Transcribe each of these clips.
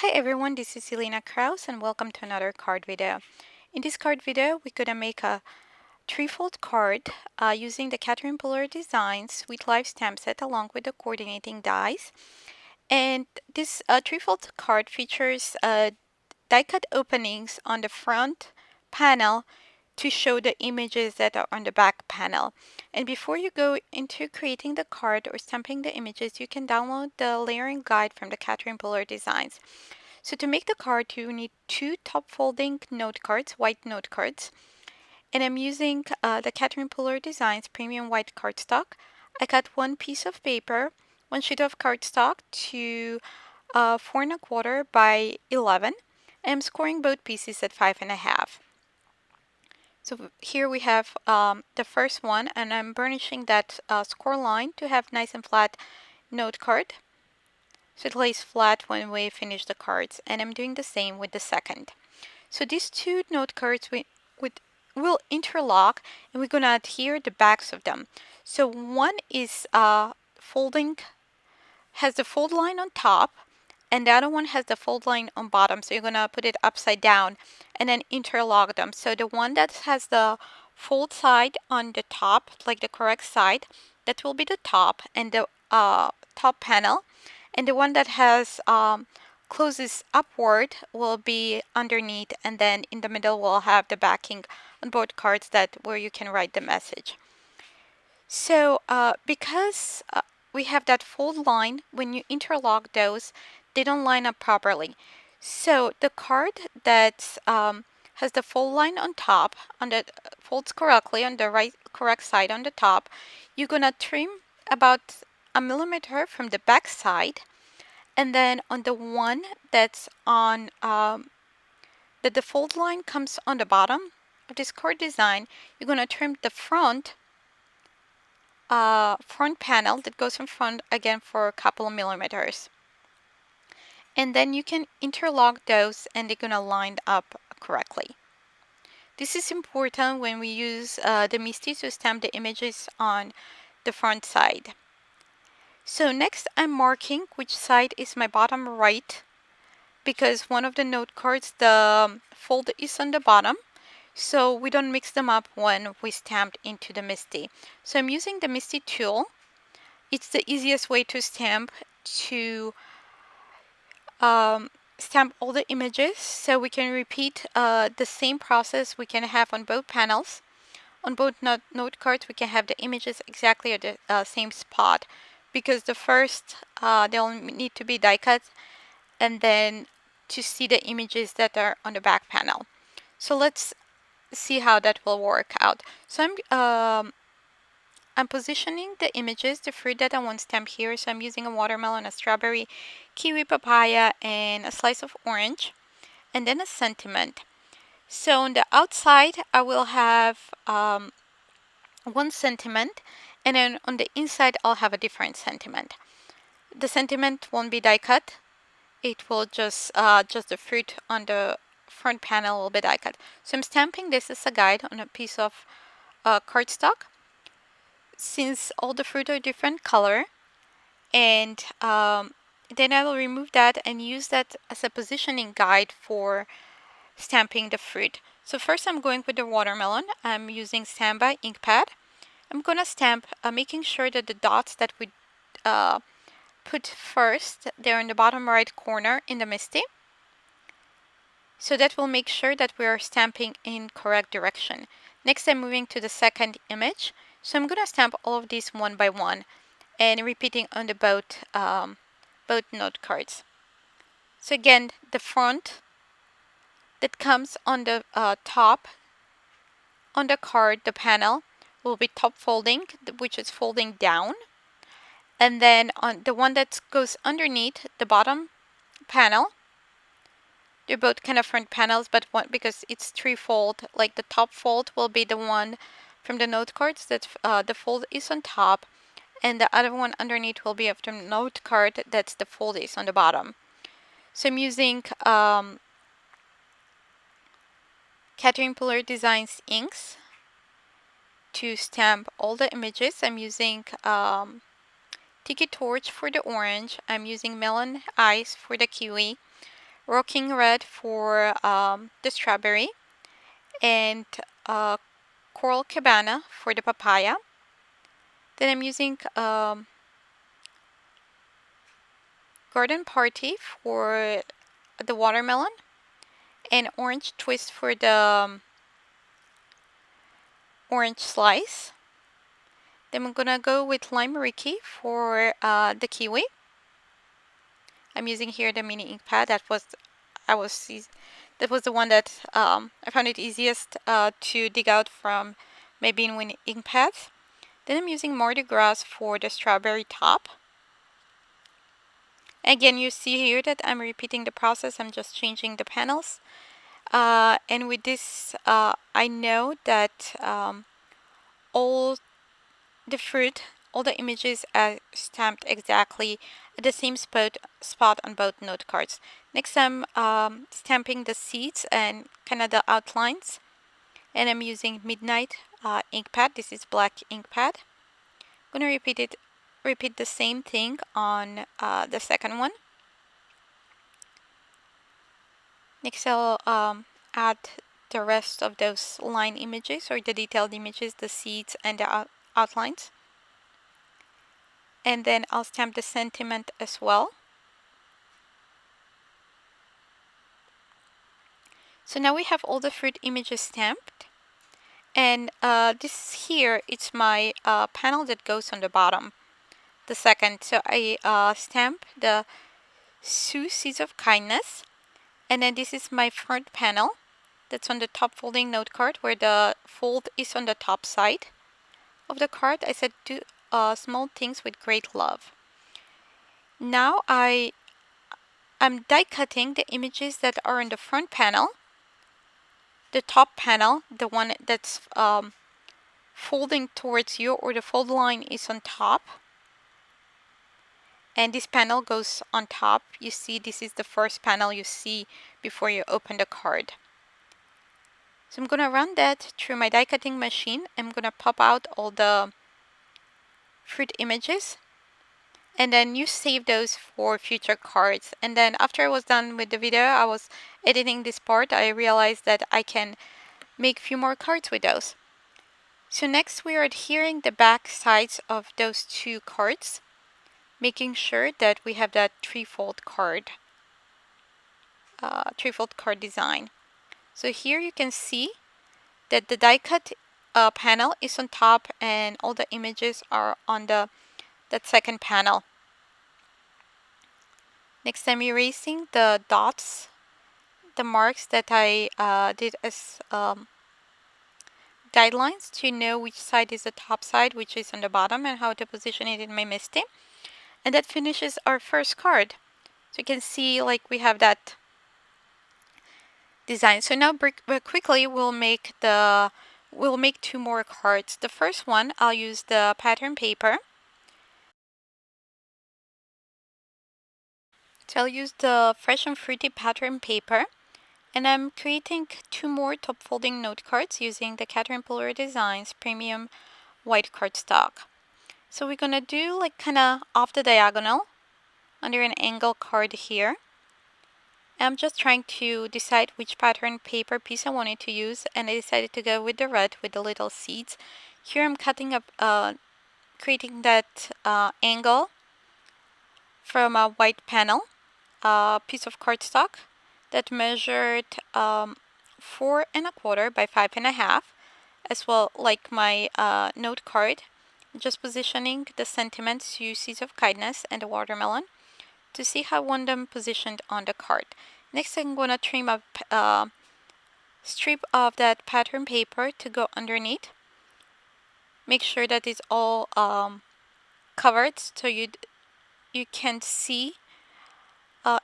Hi everyone, this is Elena Kraus and welcome to another card video. In this card video, we're gonna make a Trifold card using the Catherine Puller Designs with live stamp set along with the coordinating dies. And this Trifold card features die cut openings on the front panel to show the images that are on the back panel. And before you go into creating the card or stamping the images, you can download the layering guide from the Catherine Puller Designs. So to make the card, you need two top folding note cards, white note cards. And I'm using the Catherine Puller Designs Premium White Cardstock. I cut one piece of paper, one sheet of cardstock to 4¼ by 11. I'm scoring both pieces at 5½. So here we have the first one, and I'm burnishing that score line to have nice and flat note card. So it lays flat when we finish the cards, and I'm doing the same with the second. So these two note cards will interlock, and we're gonna adhere the backs of them. So one is folding, has the fold line on top, and the other one has the fold line on bottom. So you're gonna put it upside down and then interlock them. So the one that has the fold side on the top, like the correct side, that will be the top and the top panel, and the one that has closes upward will be underneath, and then in the middle we'll have the backing on both cards that where you can write the message. So because we have that fold line, when you interlock those, they don't line up properly. So the card that has the fold line on top, folds correctly on the correct side on the top, you're gonna trim about 1 millimeter from the back side, and then on the one that's on the fold line comes on the bottom of this card design, you're gonna trim the front panel that goes in front again for a couple of millimeters. And then you can interlock those and they're gonna line up correctly. This is important when we use the MISTI to stamp the images on the front side. So next I'm marking which side is my bottom right, because one of the note cards, the fold is on the bottom, so we don't mix them up when we stamp into the MISTI. So I'm using the MISTI tool. It's the easiest way to stamp stamp all the images, so we can repeat the same process we can have on both panels. On both note cards, we can have the images exactly at the same spot, because the first they'll need to be die cut, and then to see the images that are on the back panel. So let's see how that will work out. So I'm positioning the images, the fruit that I want to stamp here. So I'm using a watermelon, a strawberry, kiwi, papaya, and a slice of orange, and then a sentiment. So on the outside, I will have one sentiment, and then on the inside, I'll have a different sentiment. The sentiment won't be die cut. It will just the fruit on the front panel will be die cut. So I'm stamping this as a guide on a piece of cardstock, since all the fruit are different color, and then I will remove that and use that as a positioning guide for stamping the fruit. So first I'm going with the watermelon. I'm using Samba ink pad. I'm gonna stamp, making sure that the dots that we put first, they're in the bottom right corner in the MISTI. So that will make sure that we are stamping in correct direction. Next I'm moving to the second image. So I'm gonna stamp all of these one by one and repeating on the both note cards. So again, the front that comes on the top on the card, the panel, will be top folding, which is folding down. And then on the one that goes underneath the bottom panel, they're both kind of front panels, but one, because it's threefold, like the top fold will be the one from the note cards that the fold is on top, and the other one underneath will be of the note card that's the fold is on the bottom. So I'm using Catherine Puller Designs inks to stamp all the images. I'm using Tiki Torch for the orange. I'm using Melon Ice for the kiwi. Rockin red for the strawberry, and coral cabana for the papaya. Then I'm using garden party for the watermelon, and orange twist for the orange slice. Then I'm gonna go with lime Rickey for the kiwi. I'm using here the mini ink pad. That was the one that I found it easiest to dig out from my bin with ink pads. Then I'm using Mardi Gras for the strawberry top. Again, you see here that I'm repeating the process. I'm just changing the panels. And with this, I know that all the fruit, all the images are stamped exactly at the same spot on both note cards. Next, I'm stamping the seeds and kind of the outlines. And I'm using Midnight ink pad. This is black ink pad. I'm going to repeat the same thing on the second one. Next, I'll add the rest of those line images or the detailed images, the seeds and the outlines. And then I'll stamp the sentiment as well. So now we have all the fruit images stamped. And this here, it's my panel that goes on the bottom, the second. So I stamp the Seeds of Kindness. And then this is my front panel. That's on the top folding note card where the fold is on the top side of the card. I said do small things with great love. Now I'm die cutting the images that are in the front panel. The top panel, the one that's folding towards you, or the fold line is on top. And this panel goes on top. You see, this is the first panel you see before you open the card. So I'm going to run that through my die cutting machine. I'm going to pop out all the fruit images. And then you save those for future cards. And then after I was done with the video, I was editing this part. I realized that I can make a few more cards with those. So next we are adhering the back sides of those two cards, making sure that we have that trifold card design. So here you can see that the die cut panel is on top and all the images are on that second panel. Next, I'm erasing the dots, the marks that I did as guidelines to know which side is the top side, which is on the bottom, and how to position it in my MISTI. And that finishes our first card. So you can see like we have that design. So now quickly we'll make two more cards. The first one, I'll use the pattern paper. So I'll use the Fresh and Fruity pattern paper. And I'm creating two more top folding note cards using the Caterpillar Designs Premium White cardstock. So we're gonna do like kind of off the diagonal under an angle card here. I'm just trying to decide which pattern paper piece I wanted to use, and I decided to go with the red with the little seeds. Here I'm cutting up, creating that angle from a white panel, piece of cardstock that measured 4¼ by 5½, as well like my note card. Just positioning the sentiments, Seeds of Kindness and the watermelon, to see how I want them positioned on the card. Next, I'm going to trim a strip of that pattern paper to go underneath. Make sure that it's all covered so you can't see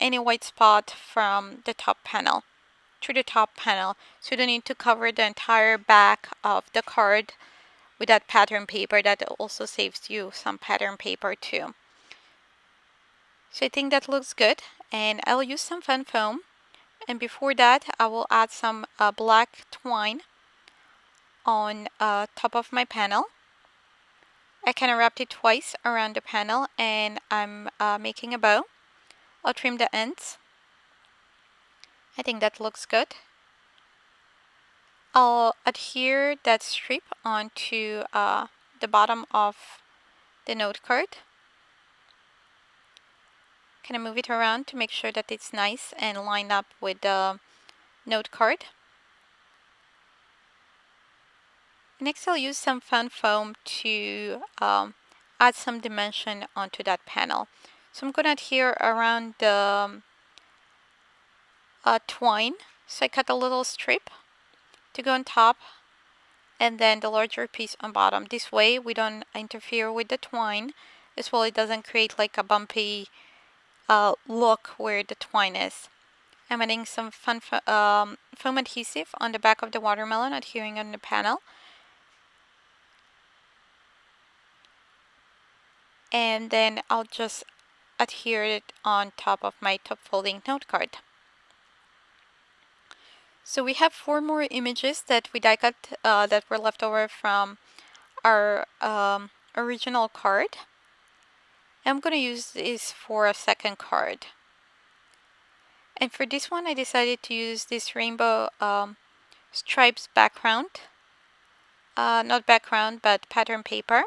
any white spot from the top panel to the top panel. So you don't need to cover the entire back of the card with that pattern paper. That also saves you some pattern paper too. So I think that looks good, and I'll use some fun foam. And before that, I will add some black twine on top of my panel. I kind of wrapped it twice around the panel, and I'm making a bow. I'll trim the ends. I think that looks good. I'll adhere that strip onto the bottom of the note card. Kind of move it around to make sure that it's nice and lined up with the note card. Next, I'll use some fun foam to add some dimension onto that panel. So I'm going to adhere around the twine. So I cut a little strip to go on top and then the larger piece on bottom. This way we don't interfere with the twine, as well it doesn't create like a bumpy look where the twine is. I'm adding some fun foam adhesive on the back of the watermelon, adhering on the panel. And then I'll just adhere it on top of my top folding note card. So we have 4 more images that we die cut that were left over from our original card. I'm going to use this for a second card. And for this one I decided to use this rainbow stripes background. Not background, but pattern paper.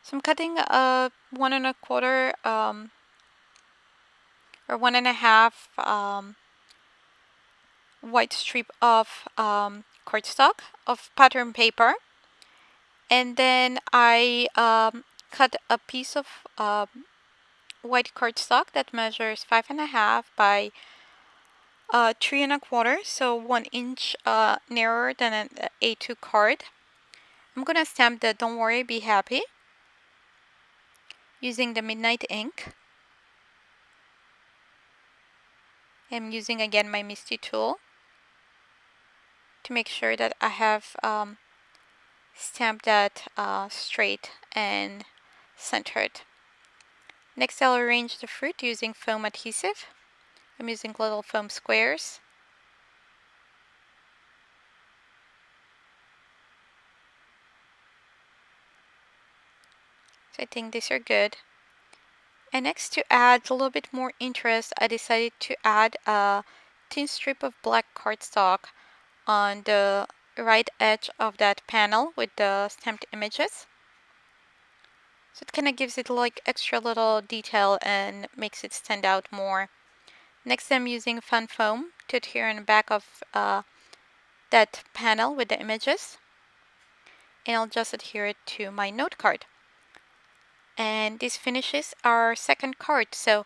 So I'm cutting a 1 1/4 or 1 1/2 white strip of cardstock of pattern paper, and then I cut a piece of white cardstock that measures 5 1/2 by 3 1/4, so 1 inch narrower than an A2 card. I'm gonna stamp the "Don't Worry, Be Happy" using the midnight ink. I'm using again my MISTI tool to make sure that I have stamped that straight and centered. Next, I'll arrange the fruit using foam adhesive. I'm using little foam squares. So I think these are good. And next, to add a little bit more interest, I decided to add a thin strip of black cardstock on the right edge of that panel with the stamped images. So it kind of gives it like extra little detail and makes it stand out more. Next, I'm using fun foam to adhere on the back of that panel with the images. And I'll just adhere it to my note card. And this finishes our second card. So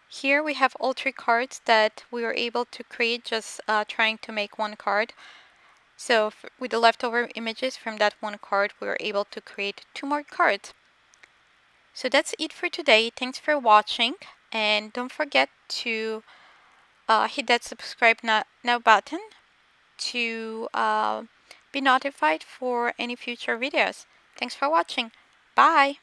here we have all 3 cards that we were able to create just trying to make one card. So with the leftover images from that one card, we were able to create 2 more cards. So that's it for today. Thanks for watching, and don't forget to hit that subscribe now button to be notified for any future videos. Thanks for watching. Bye!